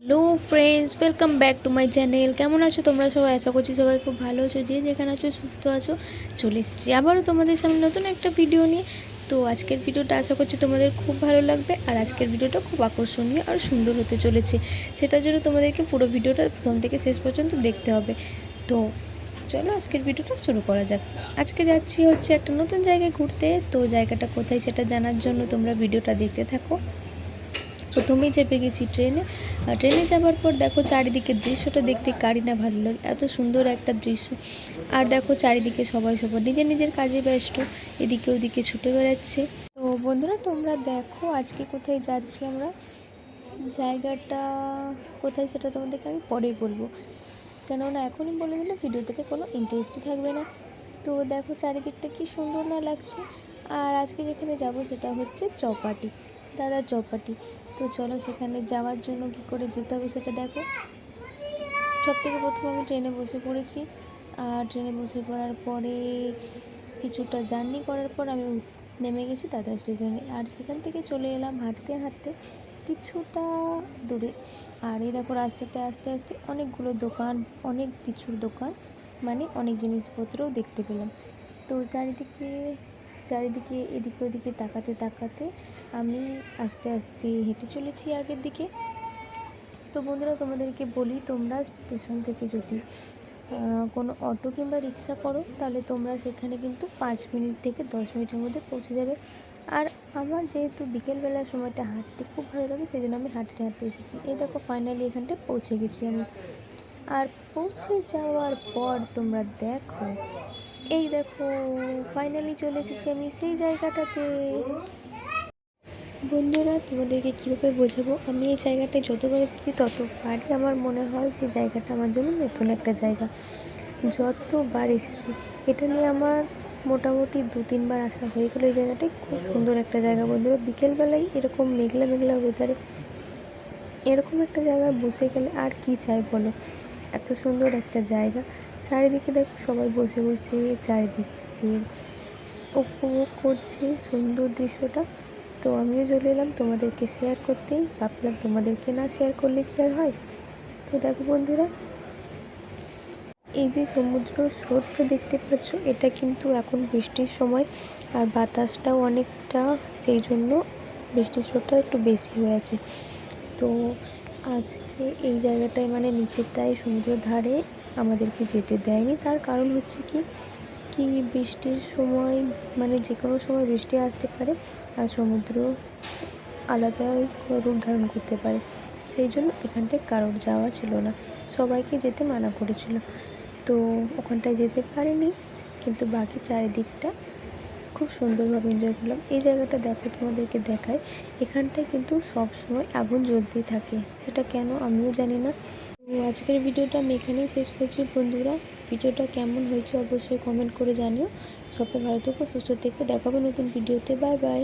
Hello friends, welcome back to my channel. কেমন আছো তোমরা সবাই? আশা করছি সবাই খুব ভালো আছো, যে যেখানে আছো সুস্থ আছো। চলে এসেছি আবারও তোমাদের সামনে নতুন একটা ভিডিও নিয়ে। তো আজকের ভিডিওটা আশা করছি তোমাদের খুব ভালো লাগবে, আর আজকের ভিডিওটা খুব আকর্ষণীয় আর সুন্দর হতে চলেছে। সেটার জন্য তোমাদেরকে পুরো ভিডিওটা প্রথম থেকে শেষ পর্যন্ত দেখতে হবে। তো চলো আজকের ভিডিওটা শুরু করা যাক। আজকে যাচ্ছি হচ্ছে একটা নতুন জায়গায় ঘুরতে। তো জায়গাটা কোথায় সেটা জানার জন্য তোমরা ভিডিওটা দেখতে থাকো। প্রথমেই চেপে গেছি ট্রেনে। ট্রেনে যাওয়ার পর দেখো চারিদিকের দৃশ্যটা দেখতে কারই না ভালো লাগে, এত সুন্দর একটা দৃশ্য। আর দেখো চারিদিকে সবাই নিজের নিজের কাজে ব্যস্ত, এদিকে ওদিকে ছুটে বেড়াচ্ছে। তো বন্ধুরা তোমরা দেখো আজকে কোথায় যাচ্ছি আমরা। জায়গাটা কোথায় সেটা তোমাদেরকে আমি পরেই বলবো, কেননা এখনই বলে দিলে ভিডিওটাতে কোনো ইন্টারেস্টই থাকবে না। তো দেখো চারিদিকটা কি সুন্দর না লাগছে। আর আজকে যেখানে যাব সেটা হচ্ছে চৌপাটি, দাদার চৌপাটি। তো চলো সেখানে যাওয়ার জন্য কি করে যেতে হবে সেটা দেখো। সব থেকে প্রথমে আমি ট্রেনে বসে পড়েছি। আর ট্রেনে বসে পড়ার পরে কিছুটা জার্নি করার পর আমি নেমে গেছি দাদা স্টেশনে। আর সেখান থেকে চলে এলাম হাঁটতে হাঁটতে কিছুটা দূরে। আর এই দেখো রাস্তাতে আস্তে আস্তে অনেকগুলো দোকান, অনেক কিছুর দোকান, মানে অনেক জিনিসপত্রও দেখতে পেলাম। তো চারিদিকে এদিকে ওদিকে তাকাতে তাকাতে আমি আস্তে আস্তে হেঁটে চলেছি আগের দিকে। তো বন্ধুরা তোমাদেরকে বলি, তোমরা স্টেশন থেকে যদি কোনো অটো কিংবা রিক্সা করো তাহলে তোমরা সেখানে কিন্তু 5 মিনিট থেকে 10 মিনিটের মধ্যে পৌঁছে যাবে। আর আমার যেহেতু বিকেলবেলার সময়টা হাঁটতে খুব ভালো লাগে, সেই জন্য আমি হাঁটতে হাঁটতে এসেছি। এই দেখো ফাইনালি এখানটায় পৌঁছে গেছি আমি। আর পৌঁছে যাওয়ার পর তোমরা দেখো, এই দেখো ফাইনালি চলে এসেছি আমি সেই জায়গাটাতে। বন্ধুরা তোমাদেরকে কীভাবে বোঝাবো, আমি এই জায়গাটায় যতবার এসেছি ততবারই আমার মনে হয় যে জায়গাটা আমার জন্য নতুন একটা জায়গা। যতবার এসেছি এটা নিয়ে আমার মোটামুটি 2-3বার আসা হয়ে গেলো। এই জায়গাটায় খুব সুন্দর একটা জায়গা বন্ধুরা। বিকেলবেলায় এরকম মেঘলা মেঘলা ওয়েদারে এরকম একটা জায়গায় বসে গেলে আর কি চাই বলো। এত সুন্দর একটা জায়গা, চারিদিকে দেখো সবাই বসে বসে চারিদিকে উপভোগ করছে সুন্দর দৃশ্যটা। তো আমিও চলে এলাম তোমাদেরকে শেয়ার করতেই, ভাবলাম তোমাদেরকে না শেয়ার করলে কি আর হয়। তো দেখো বন্ধুরা, এই যে সমুদ্র স্রোতটা দেখতে পাচ্ছ, এটা কিন্তু এখন বৃষ্টির সময়, আর বাতাসটাও অনেকটা, সেই জন্য বৃষ্টির স্রোতটা একটু বেশি হয়ে আছে। তো আজকে এই জায়গাটায় মানে নিচেরটায় সমুদ্রের ধারে আমাদেরকে যেতে দেয়নি। তার কারণ হচ্ছে কি বৃষ্টির সময় মানে যে কোনো সময় বৃষ্টি আসতে পারে, আর সমুদ্র আলাদাই রূপ ধারণ করতে পারে। সেই জন্য এখানটায় কারোর যাওয়া ছিল না, সবাইকে যেতে মানা করেছিল। তো ওখানটায় যেতে পারিনি, কিন্তু বাকি চারিদিকটা খুব সুন্দরভাবে এনজয় করলাম। এই জায়গাটা দেখো তোমাদেরকে দেখায়, এখানটায় কিন্তু সব সময় আগুন জ্বলতেই থাকে, সেটা কেন আমিও জানি না। তো আজকের ভিডিওটা আমি এখানেই শেষ করছি বন্ধুরা। ভিডিওটা কেমন হয়েছে অবশ্যই কমেন্ট করে জানিও। সবাই ভালো থেকো, সুস্থ থেকো, দেখাবো নতুন ভিডিওতে। Bye bye.